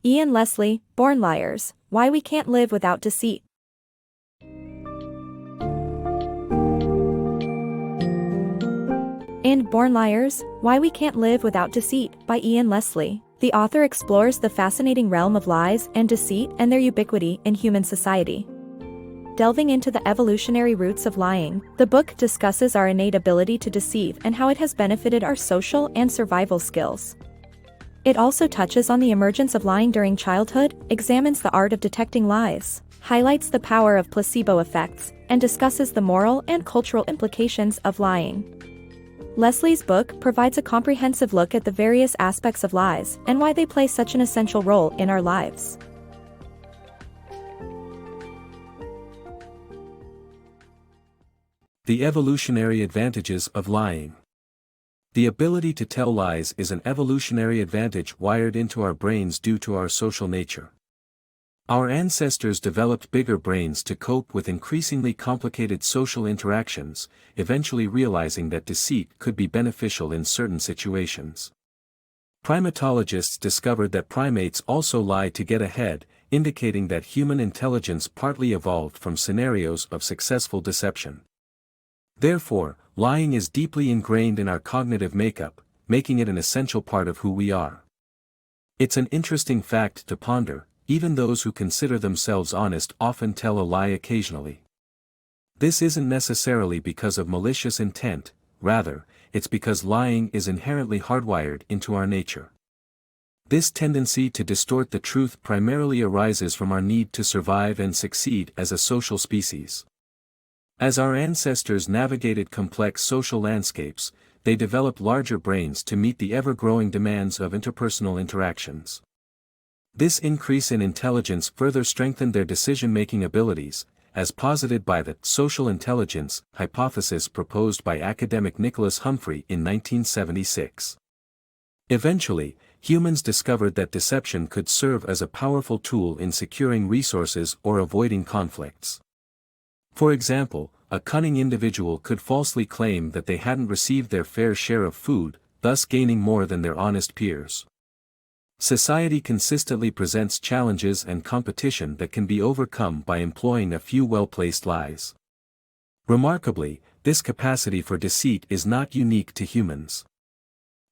Ian Leslie, Born Liars, Why We Can't Live Without Deceit. And Born Liars, Why We Can't Live Without Deceit, by Ian Leslie. The author explores the fascinating realm of lies and deceit and their ubiquity in human society. Delving into the evolutionary roots of lying, the book discusses our innate ability to deceive and how it has benefited our social and survival skills. It also touches on the emergence of lying during childhood, examines the art of detecting lies, highlights the power of placebo effects, and discusses the moral and cultural implications of lying. Leslie's book provides a comprehensive look at the various aspects of lies and why they play such an essential role in our lives. The evolutionary advantages of lying. The ability to tell lies is an evolutionary advantage wired into our brains due to our social nature. Our ancestors developed bigger brains to cope with increasingly complicated social interactions, eventually realizing that deceit could be beneficial in certain situations. Primatologists discovered that primates also lie to get ahead, indicating that human intelligence partly evolved from scenarios of successful deception. Therefore, lying is deeply ingrained in our cognitive makeup, making it an essential part of who we are. It's an interesting fact to ponder. Even those who consider themselves honest often tell a lie occasionally. This isn't necessarily because of malicious intent, rather, it's because lying is inherently hardwired into our nature. This tendency to distort the truth primarily arises from our need to survive and succeed as a social species. As our ancestors navigated complex social landscapes, they developed larger brains to meet the ever-growing demands of interpersonal interactions. This increase in intelligence further strengthened their decision-making abilities, as posited by the social intelligence hypothesis proposed by academic Nicholas Humphrey in 1976. Eventually, humans discovered that deception could serve as a powerful tool in securing resources or avoiding conflicts. For example, a cunning individual could falsely claim that they hadn't received their fair share of food, thus gaining more than their honest peers. Society consistently presents challenges and competition that can be overcome by employing a few well-placed lies. Remarkably, this capacity for deceit is not unique to humans.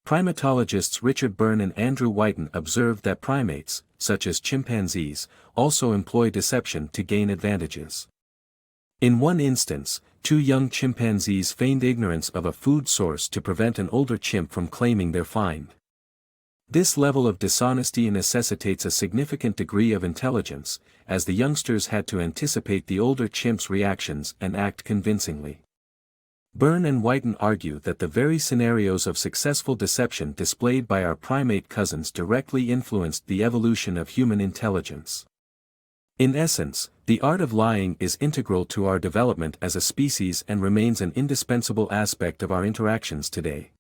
Primatologists Richard Byrne and Andrew Whiten observed that primates, such as chimpanzees, also employ deception to gain advantages. In one instance, two young chimpanzees feigned ignorance of a food source to prevent an older chimp from claiming their find. This level of dishonesty necessitates a significant degree of intelligence, as the youngsters had to anticipate the older chimp's reactions and act convincingly. Byrne and Whiten argue that the very scenarios of successful deception displayed by our primate cousins directly influenced the evolution of human intelligence. In essence, the art of lying is integral to our development as a species and remains an indispensable aspect of our interactions today.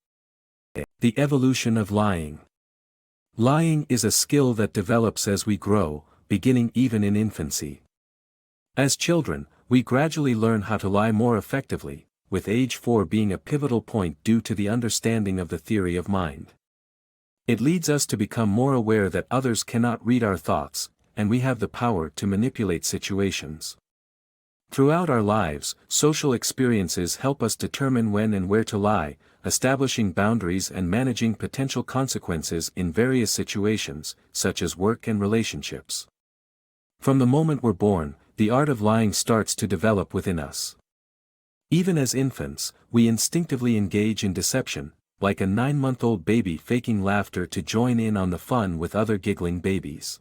The evolution of lying. Lying is a skill that develops as we grow, beginning even in infancy. As children, we gradually learn how to lie more effectively, with age 4 being a pivotal point due to the understanding of the theory of mind. It leads us to become more aware that others cannot read our thoughts, and we have the power to manipulate situations. Throughout our lives, social experiences help us determine when and where to lie, establishing boundaries and managing potential consequences in various situations, such as work and relationships. From the moment we're born, the art of lying starts to develop within us. Even as infants, we instinctively engage in deception, like a 9-month-old baby faking laughter to join in on the fun with other giggling babies.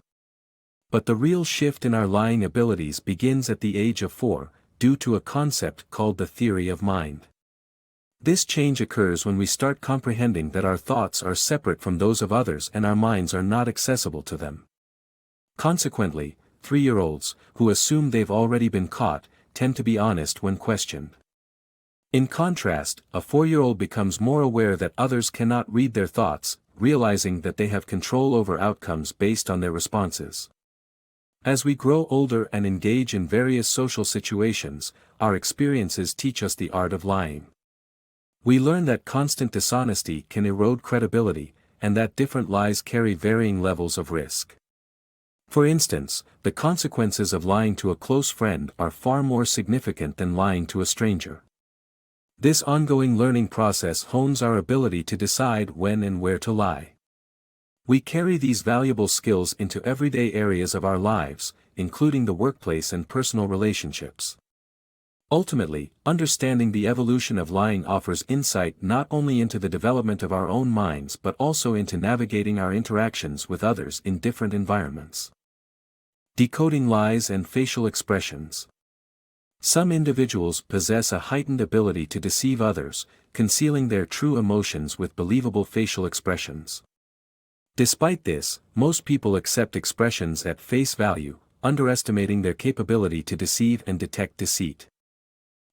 But the real shift in our lying abilities begins at the age of 4, due to a concept called the theory of mind. This change occurs when we start comprehending that our thoughts are separate from those of others and our minds are not accessible to them. Consequently, 3-year-olds, who assume they've already been caught, tend to be honest when questioned. In contrast, a 4-year-old becomes more aware that others cannot read their thoughts, realizing that they have control over outcomes based on their responses. As we grow older and engage in various social situations, our experiences teach us the art of lying. We learn that constant dishonesty can erode credibility, and that different lies carry varying levels of risk. For instance, the consequences of lying to a close friend are far more significant than lying to a stranger. This ongoing learning process hones our ability to decide when and where to lie. We carry these valuable skills into everyday areas of our lives, including the workplace and personal relationships. Ultimately, understanding the evolution of lying offers insight not only into the development of our own minds but also into navigating our interactions with others in different environments. Decoding lies and facial expressions. Some individuals possess a heightened ability to deceive others, concealing their true emotions with believable facial expressions. Despite this, most people accept expressions at face value, underestimating their capability to deceive and detect deceit.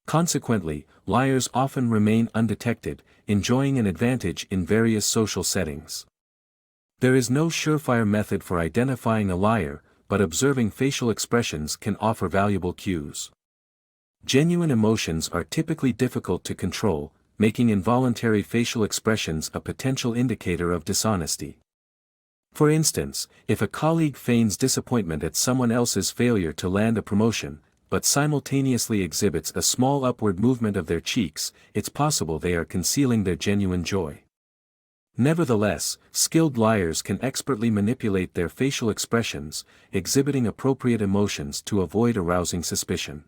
Consequently, liars often remain undetected, enjoying an advantage in various social settings. There is no surefire method for identifying a liar, but observing facial expressions can offer valuable cues. Genuine emotions are typically difficult to control, making involuntary facial expressions a potential indicator of dishonesty. For instance, if a colleague feigns disappointment at someone else's failure to land a promotion, but simultaneously exhibits a small upward movement of their cheeks, it's possible they are concealing their genuine joy. Nevertheless, skilled liars can expertly manipulate their facial expressions, exhibiting appropriate emotions to avoid arousing suspicion.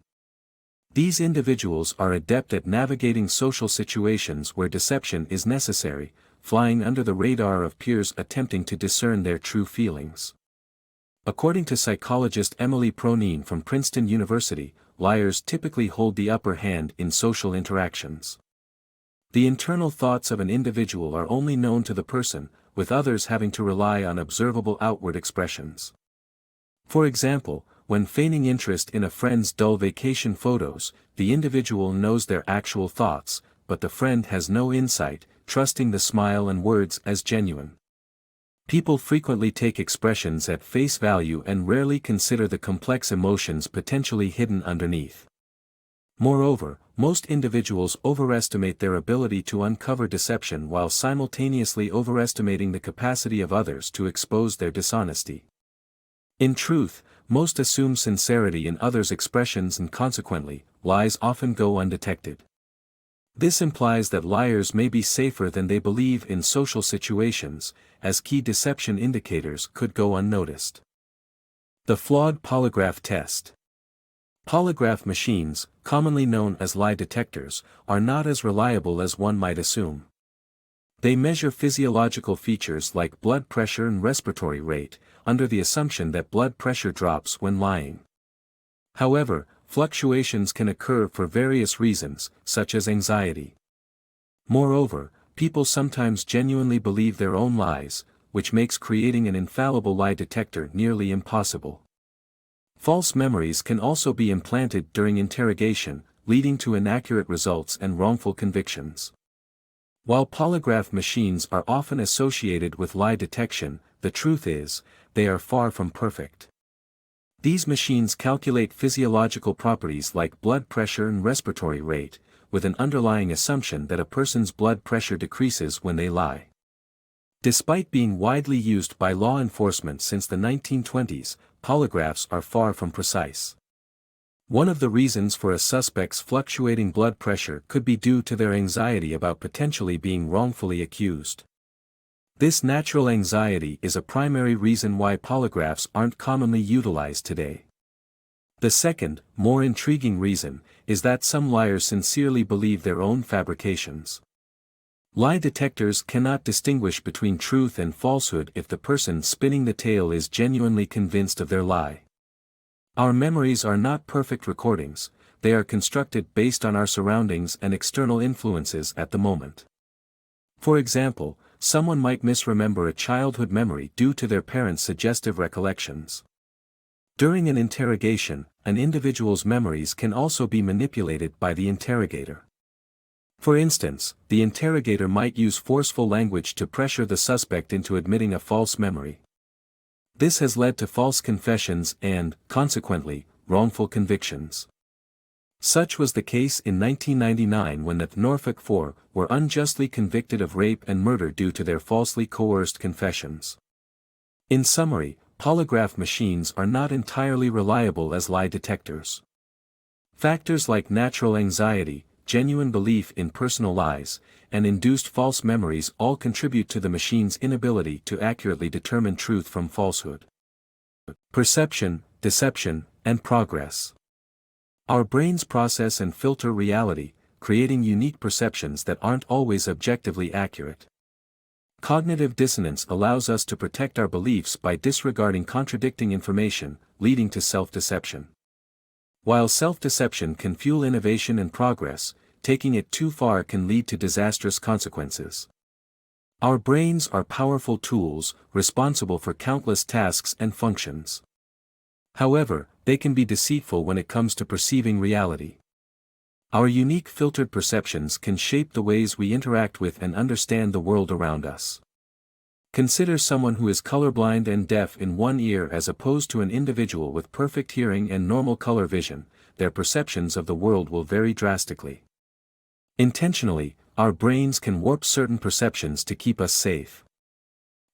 These individuals are adept at navigating social situations where deception is necessary, flying under the radar of peers attempting to discern their true feelings. According to psychologist Emily Pronine from Princeton University, liars typically hold the upper hand in social interactions. The internal thoughts of an individual are only known to the person, with others having to rely on observable outward expressions. For example, when feigning interest in a friend's dull vacation photos, the individual knows their actual thoughts, but the friend has no insight, trusting the smile and words as genuine. People frequently take expressions at face value and rarely consider the complex emotions potentially hidden underneath. Moreover, most individuals overestimate their ability to uncover deception while simultaneously overestimating the capacity of others to expose their dishonesty. In truth, most assume sincerity in others' expressions and consequently, lies often go undetected. This implies that liars may be safer than they believe in social situations, as key deception indicators could go unnoticed. The flawed polygraph test. Polygraph machines, commonly known as lie detectors, are not as reliable as one might assume. They measure physiological features like blood pressure and respiratory rate, under the assumption that blood pressure drops when lying. However, fluctuations can occur for various reasons, such as anxiety. Moreover, people sometimes genuinely believe their own lies, which makes creating an infallible lie detector nearly impossible. False memories can also be implanted during interrogation, leading to inaccurate results and wrongful convictions. While polygraph machines are often associated with lie detection, the truth is, they are far from perfect. These machines calculate physiological properties like blood pressure and respiratory rate, with an underlying assumption that a person's blood pressure decreases when they lie. Despite being widely used by law enforcement since the 1920s, polygraphs are far from precise. One of the reasons for a suspect's fluctuating blood pressure could be due to their anxiety about potentially being wrongfully accused. This natural anxiety is a primary reason why polygraphs aren't commonly utilized today. The second, more intriguing reason, is that some liars sincerely believe their own fabrications. Lie detectors cannot distinguish between truth and falsehood if the person spinning the tale is genuinely convinced of their lie. Our memories are not perfect recordings, they are constructed based on our surroundings and external influences at the moment. For example, someone might misremember a childhood memory due to their parents' suggestive recollections. During an interrogation, an individual's memories can also be manipulated by the interrogator. For instance, the interrogator might use forceful language to pressure the suspect into admitting a false memory. This has led to false confessions and, consequently, wrongful convictions. Such was the case in 1999 when the Norfolk Four were unjustly convicted of rape and murder due to their falsely coerced confessions. In summary, polygraph machines are not entirely reliable as lie detectors. Factors like natural anxiety, genuine belief in personal lies, and induced false memories all contribute to the machine's inability to accurately determine truth from falsehood. Perception, deception, and progress. Our brains process and filter reality, creating unique perceptions that aren't always objectively accurate. Cognitive dissonance allows us to protect our beliefs by disregarding contradicting information, leading to self-deception. While self-deception can fuel innovation and progress, taking it too far can lead to disastrous consequences. Our brains are powerful tools, responsible for countless tasks and functions. However, they can be deceitful when it comes to perceiving reality. Our unique filtered perceptions can shape the ways we interact with and understand the world around us. Consider someone who is colorblind and deaf in one ear as opposed to an individual with perfect hearing and normal color vision. Their perceptions of the world will vary drastically. Intentionally, our brains can warp certain perceptions to keep us safe.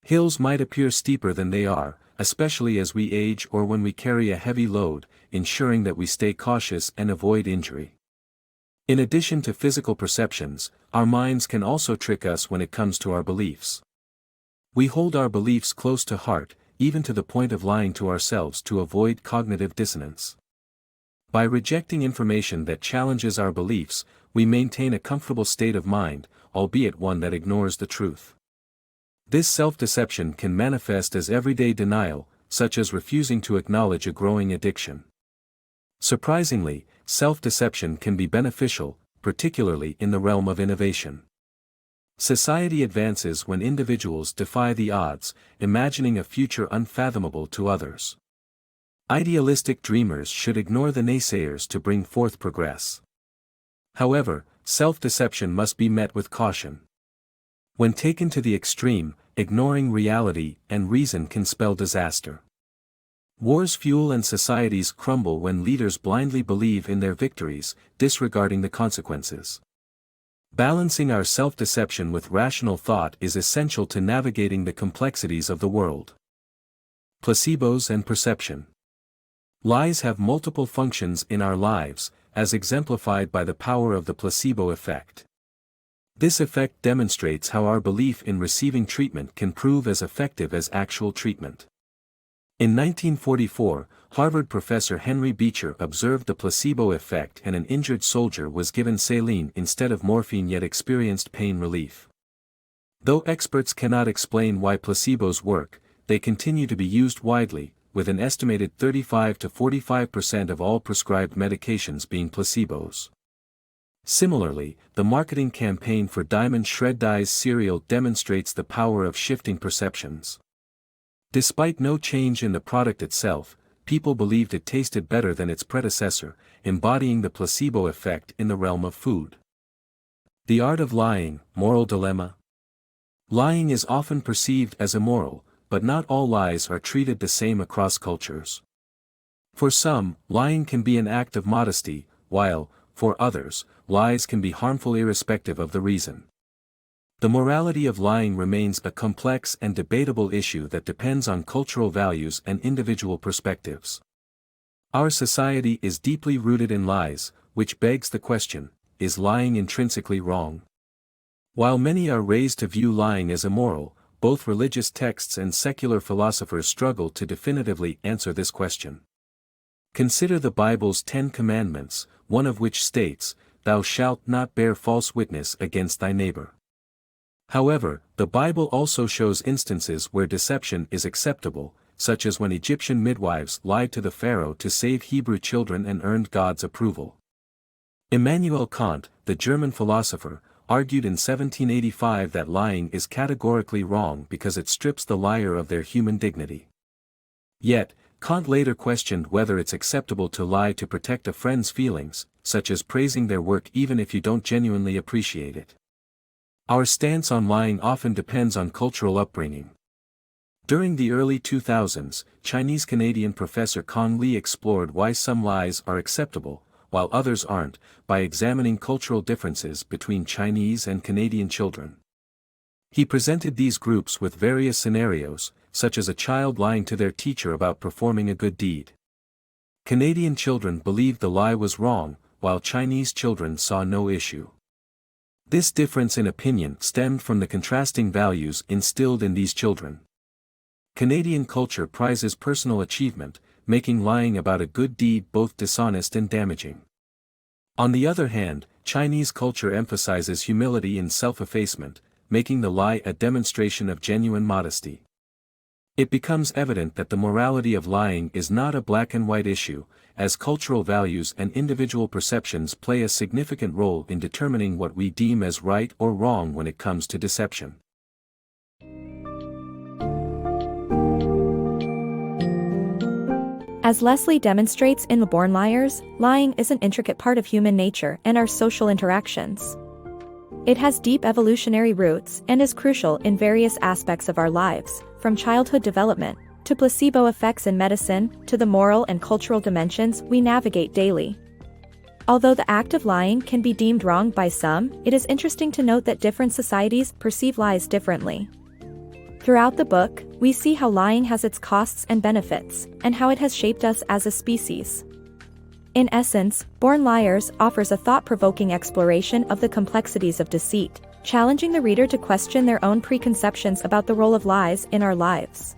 Hills might appear steeper than they are, especially as we age or when we carry a heavy load, ensuring that we stay cautious and avoid injury. In addition to physical perceptions, our minds can also trick us when it comes to our beliefs. We hold our beliefs close to heart, even to the point of lying to ourselves to avoid cognitive dissonance. By rejecting information that challenges our beliefs, we maintain a comfortable state of mind, albeit one that ignores the truth. This self-deception can manifest as everyday denial, such as refusing to acknowledge a growing addiction. Surprisingly, self-deception can be beneficial, particularly in the realm of innovation. Society advances when individuals defy the odds, imagining a future unfathomable to others. Idealistic dreamers should ignore the naysayers to bring forth progress. However, self-deception must be met with caution. When taken to the extreme, ignoring reality and reason can spell disaster. Wars fuel and societies crumble when leaders blindly believe in their victories, disregarding the consequences. Balancing our self-deception with rational thought is essential to navigating the complexities of the world. Placebos and perception. Lies have multiple functions in our lives, as exemplified by the power of the placebo effect. This effect demonstrates how our belief in receiving treatment can prove as effective as actual treatment. In 1944, Harvard professor Henry Beecher observed the placebo effect, and an injured soldier was given saline instead of morphine yet experienced pain relief. Though experts cannot explain why placebos work, they continue to be used widely, with an estimated 35 to 45% of all prescribed medications being placebos. Similarly, the marketing campaign for Diamond Shred Dies cereal demonstrates the power of shifting perceptions. Despite no change in the product itself, people believed it tasted better than its predecessor, embodying the placebo effect in the realm of food. The art of lying, moral dilemma. Lying is often perceived as immoral, but not all lies are treated the same across cultures. For some, lying can be an act of modesty, while, for others, lies can be harmful irrespective of the reason. The morality of lying remains a complex and debatable issue that depends on cultural values and individual perspectives. Our society is deeply rooted in lies, which begs the question, is lying intrinsically wrong? While many are raised to view lying as immoral, both religious texts and secular philosophers struggle to definitively answer this question. Consider the Bible's 10 Commandments, one of which states, "Thou shalt not bear false witness against thy neighbor." However, the Bible also shows instances where deception is acceptable, such as when Egyptian midwives lied to the Pharaoh to save Hebrew children and earned God's approval. Immanuel Kant, the German philosopher, argued in 1785 that lying is categorically wrong because it strips the liar of their human dignity. Yet, Kant later questioned whether it's acceptable to lie to protect a friend's feelings, such as praising their work even if you don't genuinely appreciate it. Our stance on lying often depends on cultural upbringing. During the early 2000s, Chinese-Canadian professor Kong Li explored why some lies are acceptable, while others aren't, by examining cultural differences between Chinese and Canadian children. He presented these groups with various scenarios, such as a child lying to their teacher about performing a good deed. Canadian children believed the lie was wrong, while Chinese children saw no issue. This difference in opinion stemmed from the contrasting values instilled in these children. Canadian culture prizes personal achievement, making lying about a good deed both dishonest and damaging. On the other hand, Chinese culture emphasizes humility and self-effacement, making the lie a demonstration of genuine modesty. It becomes evident that the morality of lying is not a black and white issue, as cultural values and individual perceptions play a significant role in determining what we deem as right or wrong when it comes to deception. As Leslie demonstrates in The Born Liars, lying is an intricate part of human nature and our social interactions. It has deep evolutionary roots and is crucial in various aspects of our lives, from childhood development, to placebo effects in medicine, to the moral and cultural dimensions we navigate daily. Although the act of lying can be deemed wrong by some, it is interesting to note that different societies perceive lies differently. Throughout the book, we see how lying has its costs and benefits, and how it has shaped us as a species. In essence, Born Liars offers a thought-provoking exploration of the complexities of deceit, challenging the reader to question their own preconceptions about the role of lies in our lives.